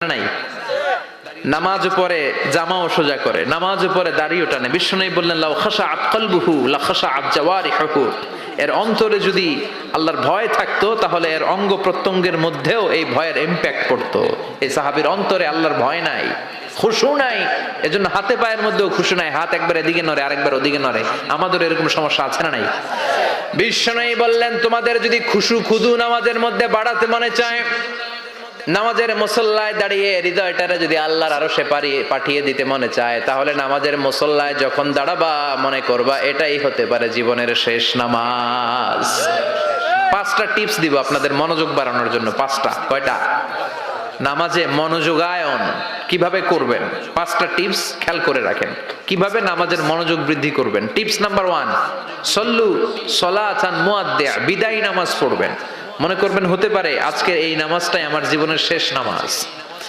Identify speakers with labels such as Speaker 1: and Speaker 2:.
Speaker 1: নাই নামাজ পড়ে জামাও সোজা করে, নামাজ পড়ে দাড়িও টানে। বিশ্বনবী বললেন লাউ খাশাআত কলবুহু লা খাশাআত জাওয়ারিহুহু, এর অন্তরে যদি আল্লাহর ভয় থাকতো তাহলে এর অঙ্গ প্রত্যঙ্গের মধ্যেও এই ভয়ের ইম্প্যাক্ট পড়তো। এই সাহাবীর অন্তরে আল্লাহর ভয় নাই, খুশু নাই, এজন্য হাতে পায়ের মধ্যেও খুশু নাই, হাত একবার এদিকে নড়ে আরেকবার ওদিকে নড়ে। আমাদের এরকম সমস্যা আছে না নাই? বিশ্বনবী বললেন তোমাদের যদি খুশু খুদু নামাজের মধ্যে বাড়াতে মনে চায়, নামাজের মুসল্লায় দাঁড়িয়ে হৃদয়টারে যদি আল্লাহর আরশে পাঠিয়ে দিতে মনে চায়, তাহলে নামাজের মুসল্লায় যখন দাঁড়াবা মনে করবা এটাই হতে পারে জীবনের শেষ নামাজ। 5টা টিপস দিব আপনাদের মনোযোগ বাড়ানোর জন্য। 5টা। কয়টা? নামাজে মনোযোগায়ন কিভাবে করবেন 5টা টিপস খেয়াল করে রাখেন, কিভাবে নামাজের মনোযোগ বৃদ্ধি করবেন। টিপস নাম্বার 1, সল্লু সলাতান মুআদ্দিয়া, বিদায়ী নামাজ পড়বেন। মনে করবেন হতে পারে আজকের এই নামাজটাই আমার জীবনের শেষ নামাজ।